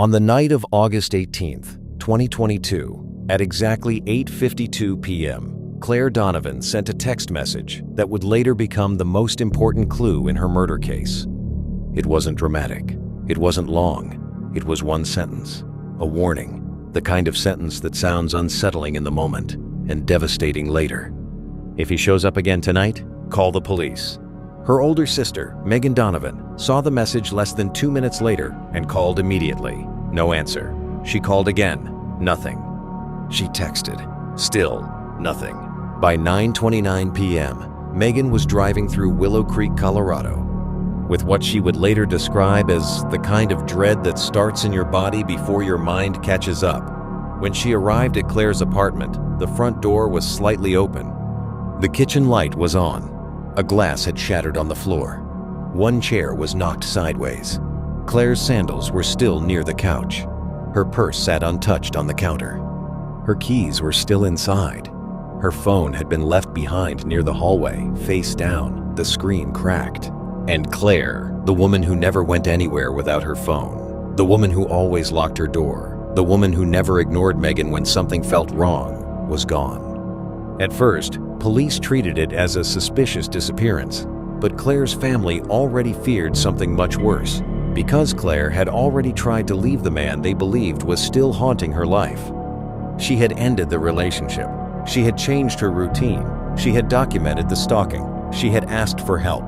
On the night of August 18th, 2022, at exactly 8:52 p.m., Claire Donovan sent a text message that would later become the most important clue in her murder case. It wasn't dramatic. It wasn't long. It was one sentence, a warning, the kind of sentence that sounds unsettling in the moment and devastating later. If he shows up again tonight, call the police. Her older sister, Megan Donovan, saw the message less than 2 minutes later and called immediately. No answer. She called again. Nothing. She texted. Still nothing. By 9:29 p.m., Megan was driving through Willow Creek, Colorado, with what she would later describe as the kind of dread that starts in your body before your mind catches up. When she arrived at Claire's apartment, the front door was slightly open. The kitchen light was on. A glass had shattered on the floor. One chair was knocked sideways. Claire's sandals were still near the couch. Her purse sat untouched on the counter. Her keys were still inside. Her phone had been left behind near the hallway, face down, the screen cracked. And Claire, the woman who never went anywhere without her phone, the woman who always locked her door, the woman who never ignored Megan when something felt wrong, was gone. At first, police treated it as a suspicious disappearance, but Claire's family already feared something much worse, because Claire had already tried to leave the man they believed was still haunting her life. She had ended the relationship. She had changed her routine. She had documented the stalking. She had asked for help.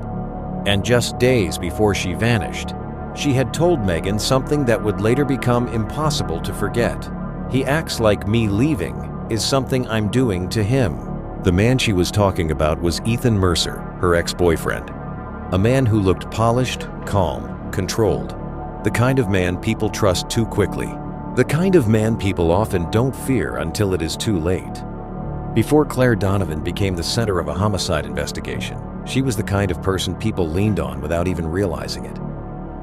And just days before she vanished, she had told Megan something that would later become impossible to forget. He acts like me leaving is something I'm doing to him. The man she was talking about was Ethan Mercer, her ex-boyfriend. A man who looked polished, calm, controlled. The kind of man people trust too quickly. The kind of man people often don't fear until it is too late. Before Claire Donovan became the center of a homicide investigation, she was the kind of person people leaned on without even realizing it.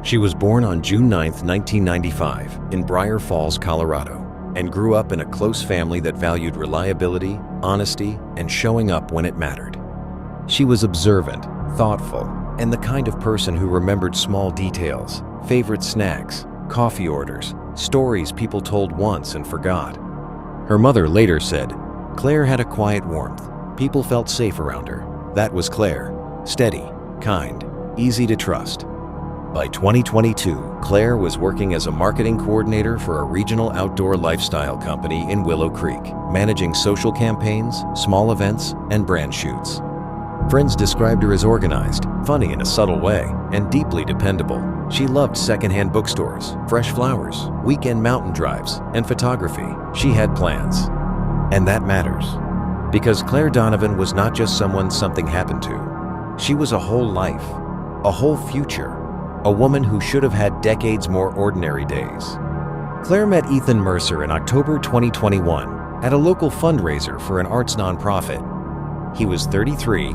She was born on June 9, 1995, in Briar Falls, Colorado, and grew up in a close family that valued reliability, honesty, and showing up when it mattered. She was observant, thoughtful, and the kind of person who remembered small details, favorite snacks, coffee orders, stories people told once and forgot. Her mother later said, Claire had a quiet warmth. People felt safe around her. That was Claire. Steady, kind, easy to trust. By 2022, Claire was working as a marketing coordinator for a regional outdoor lifestyle company in Willow Creek, managing social campaigns, small events, and brand shoots. Friends described her as organized, funny in a subtle way, and deeply dependable. She loved secondhand bookstores, fresh flowers, weekend mountain drives, and photography. She had plans. And that matters. Because Claire Donovan was not just someone something happened to. She was a whole life, a whole future, a woman who should have had decades more ordinary days. Claire met Ethan Mercer in October 2021 at a local fundraiser for an arts nonprofit. He was 33,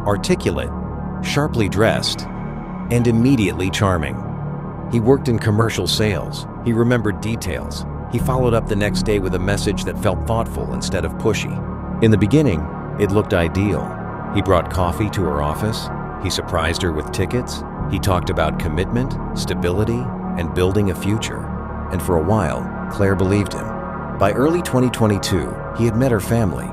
articulate, sharply dressed, and immediately charming. He worked in commercial sales. He remembered details. He followed up the next day with a message that felt thoughtful instead of pushy. In the beginning, it looked ideal. He brought coffee to her office. He surprised her with tickets. He talked about commitment, stability, and building a future. And for a while, Claire believed him. By early 2022, he had met her family.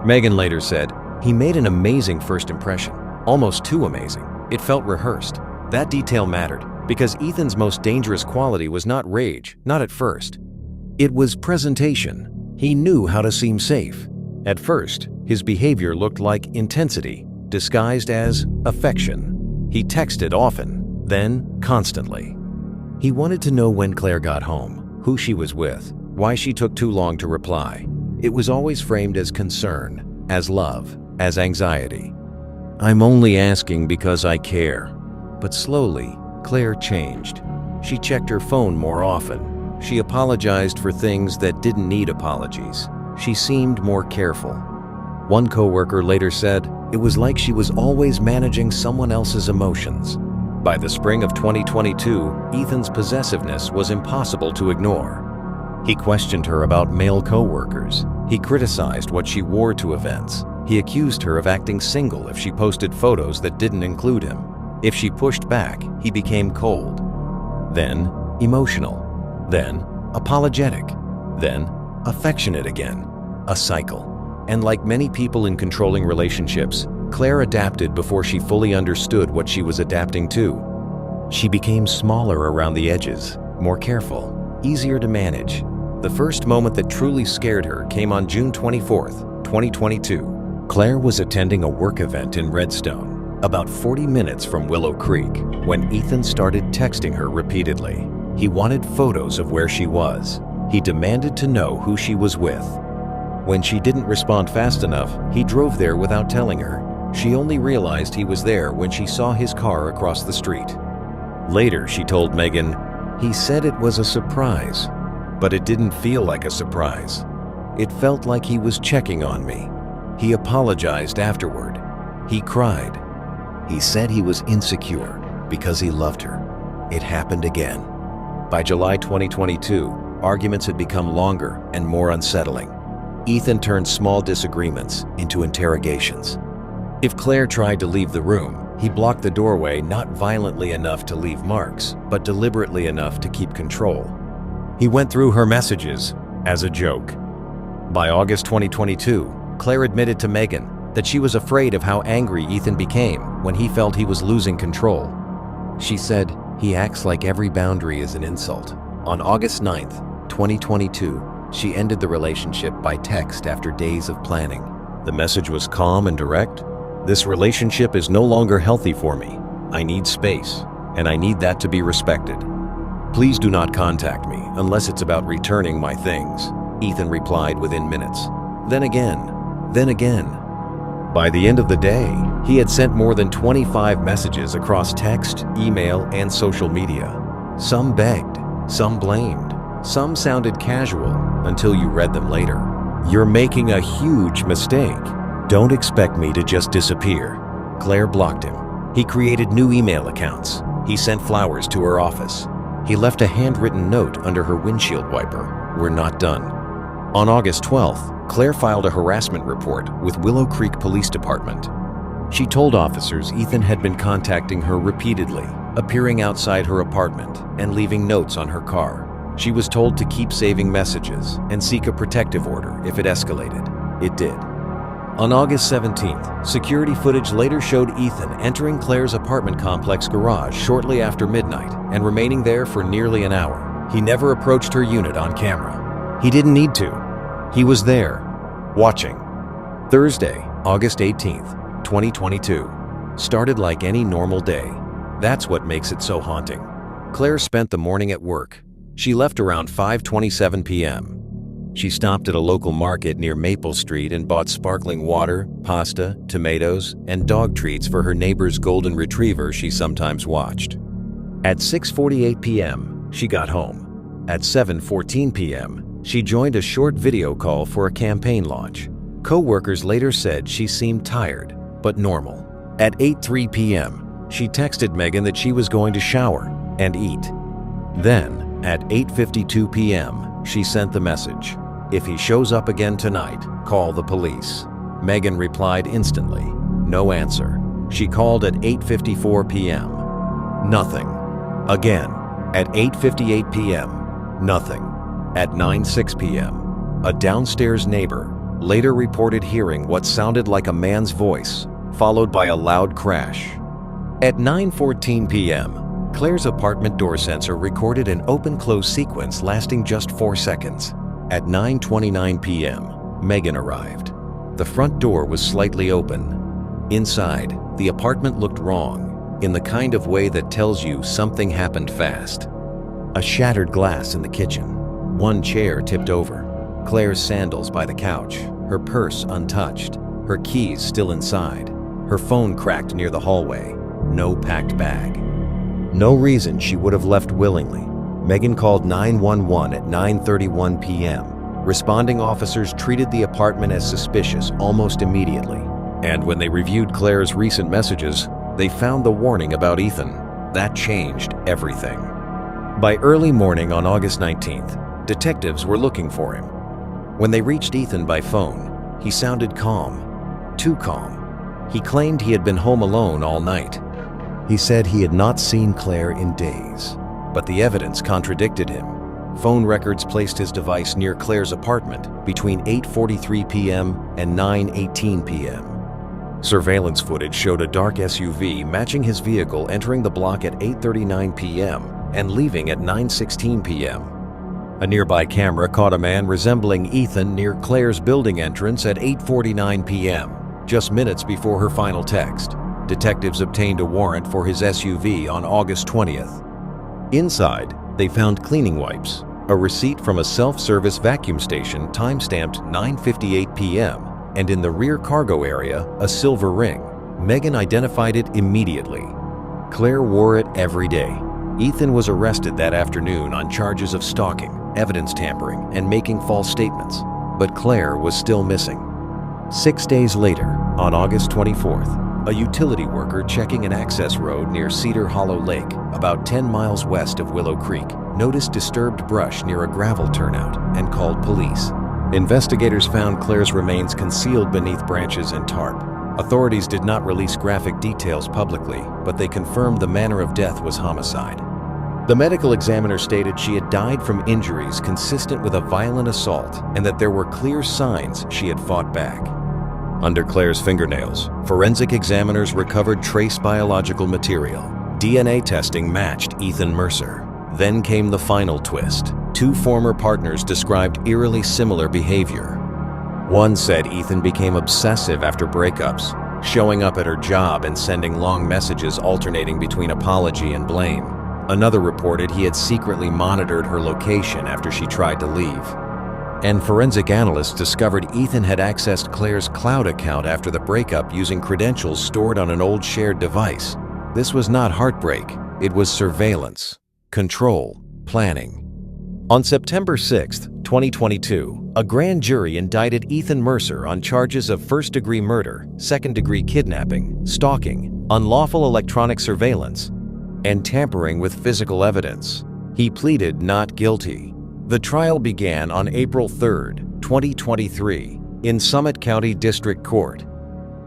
Megan later said, he made an amazing first impression, almost too amazing. It felt rehearsed. That detail mattered, because Ethan's most dangerous quality was not rage, not at first. It was presentation. He knew how to seem safe. At first, his behavior looked like intensity, disguised as affection. He texted often, then constantly. He wanted to know when Claire got home, who she was with, why she took too long to reply. It was always framed as concern, as love, as anxiety. I'm only asking because I care. But slowly, Claire changed. She checked her phone more often. She apologized for things that didn't need apologies. She seemed more careful. One coworker later said, it was like she was always managing someone else's emotions. By the spring of 2022, Ethan's possessiveness was impossible to ignore. He questioned her about male coworkers. He criticized what she wore to events. He accused her of acting single if she posted photos that didn't include him. If she pushed back, he became cold. Then, emotional. then apologetic, then affectionate again. A cycle. And like many people in controlling relationships, Claire adapted before she fully understood what she was adapting to. She became smaller around the edges, more careful, easier to manage. The first moment that truly scared her came on June 24th, 2022. Claire was attending a work event in Redstone, about 40 minutes from Willow Creek, when Ethan started texting her repeatedly. He wanted photos of where she was. He demanded to know who she was with. When she didn't respond fast enough, he drove there without telling her. She only realized he was there when she saw his car across the street. Later, she told Megan, "He said it was a surprise, but it didn't feel like a surprise. It felt like he was checking on me. He apologized afterward. He cried. He said he was insecure because he loved her." It happened again. By July 2022, arguments had become longer and more unsettling. Ethan turned small disagreements into interrogations. If Claire tried to leave the room, he blocked the doorway not violently enough to leave marks, but deliberately enough to keep control. He went through her messages as a joke. By August 2022, Claire admitted to Megan that she was afraid of how angry Ethan became when he felt he was losing control. She said, "He acts like every boundary is an insult." On August 9th, 2022, she ended the relationship by text after days of planning. The message was calm and direct. "This relationship is no longer healthy for me. I need space, and I need that to be respected. Please do not contact me unless it's about returning my things," Ethan replied within minutes. Then again. By the end of the day, he had sent more than 25 messages across text, email, and social media. Some begged, some blamed, some sounded casual until you read them later. "You're making a huge mistake. Don't expect me to just disappear." Claire blocked him. He created new email accounts. He sent flowers to her office. He left a handwritten note under her windshield wiper. "We're not done." On August 12th, Claire filed a harassment report with Willow Creek Police Department. She told officers Ethan had been contacting her repeatedly, appearing outside her apartment and leaving notes on her car. She was told to keep saving messages and seek a protective order if it escalated. It did. On August 17th, security footage later showed Ethan entering Claire's apartment complex garage shortly after midnight and remaining there for nearly an hour. He never approached her unit on camera. He didn't need to. He was there, watching. Thursday, August 18th, 2022, started like any normal day. That's what makes it so haunting. Claire spent the morning at work. She left around 5:27 p.m. She stopped at a local market near Maple Street and bought sparkling water, pasta, tomatoes, and dog treats for her neighbor's golden retriever she sometimes watched. At 6:48 p.m., she got home. At 7:14 p.m., she joined a short video call for a campaign launch. Co-workers later said she seemed tired, but normal. At 8:03 p.m., she texted Megan that she was going to shower and eat. Then, at 8:52 p.m., she sent the message, "If he shows up again tonight, call the police." Megan replied instantly. No answer. She called at 8:54 p.m. Nothing. Again, at 8:58 p.m. Nothing. At 9:06 p.m., a downstairs neighbor later reported hearing what sounded like a man's voice, followed by a loud crash. At 9:14 p.m., Claire's apartment door sensor recorded an open-close sequence lasting just 4 seconds. At 9:29 p.m., Megan arrived. The front door was slightly open. Inside, the apartment looked wrong, in the kind of way that tells you something happened fast. A shattered glass in the kitchen. One chair tipped over. Claire's sandals by the couch, her purse untouched, her keys still inside, her phone cracked near the hallway, no packed bag. No reason she would have left willingly. Megan called 911 at 9:31 p.m. Responding officers treated the apartment as suspicious almost immediately. And when they reviewed Claire's recent messages, they found the warning about Ethan. That changed everything. By early morning on August 19th, detectives were looking for him. When they reached Ethan by phone, he sounded calm. Too calm. He claimed he had been home alone all night. He said he had not seen Claire in days, but the evidence contradicted him. Phone records placed his device near Claire's apartment between 8:43 p.m. and 9:18 p.m. Surveillance footage showed a dark SUV matching his vehicle entering the block at 8:39 p.m. and leaving at 9:16 p.m. A nearby camera caught a man resembling Ethan near Claire's building entrance at 8:49 p.m., just minutes before her final text. Detectives obtained a warrant for his SUV on August 20th. Inside, they found cleaning wipes, a receipt from a self-service vacuum station time-stamped 9:58 p.m., and in the rear cargo area, a silver ring. Megan identified it immediately. Claire wore it every day. Ethan was arrested that afternoon on charges of stalking, evidence tampering, and making false statements, but Claire was still missing. 6 days later, on August 24th, a utility worker checking an access road near Cedar Hollow Lake, about 10 miles west of Willow Creek, noticed disturbed brush near a gravel turnout and called police. Investigators found Claire's remains concealed beneath branches and tarp. Authorities did not release graphic details publicly, but they confirmed the manner of death was homicide. The medical examiner stated she had died from injuries consistent with a violent assault and that there were clear signs she had fought back. Under Claire's fingernails, forensic examiners recovered trace biological material. DNA testing matched Ethan Mercer. Then came the final twist. Two former partners described eerily similar behavior. One said Ethan became obsessive after breakups, showing up at her job and sending long messages alternating between apology and blame. Another reported he had secretly monitored her location after she tried to leave. And forensic analysts discovered Ethan had accessed Claire's cloud account after the breakup using credentials stored on an old shared device. This was not heartbreak, it was surveillance, control, planning. On September 6, 2022, a grand jury indicted Ethan Mercer on charges of first-degree murder, second-degree kidnapping, stalking, unlawful electronic surveillance, and tampering with physical evidence. He pleaded not guilty. The trial began on April 3, 2023, in Summit County District Court.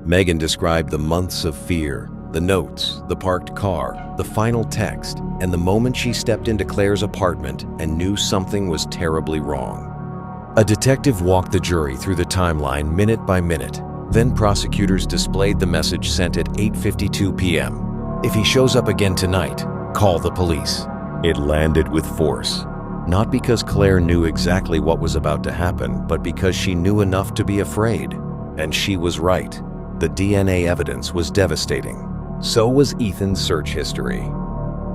Megan described the months of fear, the notes, the parked car, the final text, and the moment she stepped into Claire's apartment and knew something was terribly wrong. A detective walked the jury through the timeline minute by minute. Then prosecutors displayed the message sent at 8:52 p.m. If he shows up again tonight, call the police. It landed with force. Not because Claire knew exactly what was about to happen, but because she knew enough to be afraid. And she was right. The DNA evidence was devastating. So was Ethan's search history.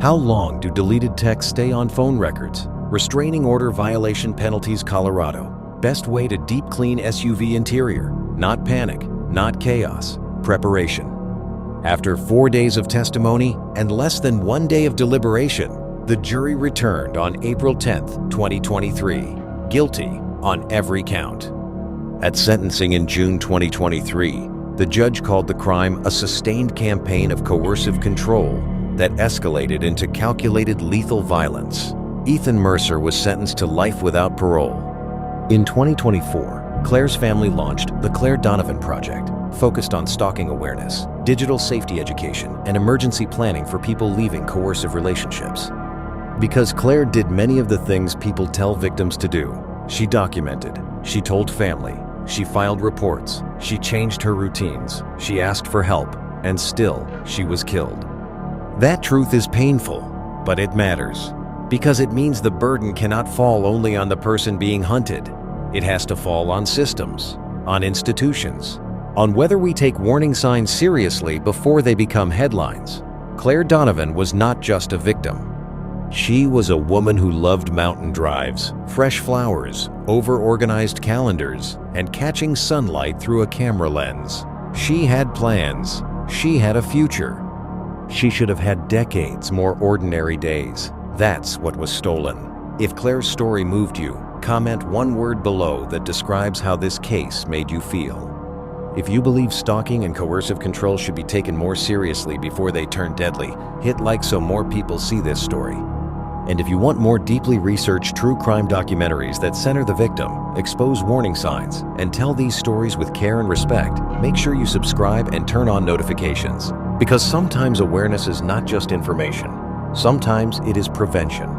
How long do deleted texts stay on phone records? Restraining order violation penalties, Colorado. Best way to deep clean SUV interior. Not panic, not chaos, preparation. After 4 days of testimony and less than 1 day of deliberation, the jury returned on April 10, 2023, guilty on every count. At sentencing in June 2023, the judge called the crime a sustained campaign of coercive control that escalated into calculated lethal violence. Ethan Mercer was sentenced to life without parole. In 2024, Claire's family launched the Claire Donovan Project, focused on stalking awareness, digital safety education, and emergency planning for people leaving coercive relationships. Because Claire did many of the things people tell victims to do. She documented, she told family, she filed reports, she changed her routines, she asked for help, and still, she was killed. That truth is painful, but it matters, because it means the burden cannot fall only on the person being hunted. It has to fall on systems, on institutions, on whether we take warning signs seriously before they become headlines. Claire Donovan was not just a victim. She was a woman who loved mountain drives, fresh flowers, over-organized calendars, and catching sunlight through a camera lens. She had plans. She had a future. She should have had decades more ordinary days. That's what was stolen. If Claire's story moved you, comment one word below that describes how this case made you feel. If you believe stalking and coercive control should be taken more seriously before they turn deadly, hit like so more people see this story. And if you want more deeply researched true crime documentaries that center the victim, expose warning signs, and tell these stories with care and respect, make sure you subscribe and turn on notifications. Because sometimes awareness is not just information. Sometimes it is prevention.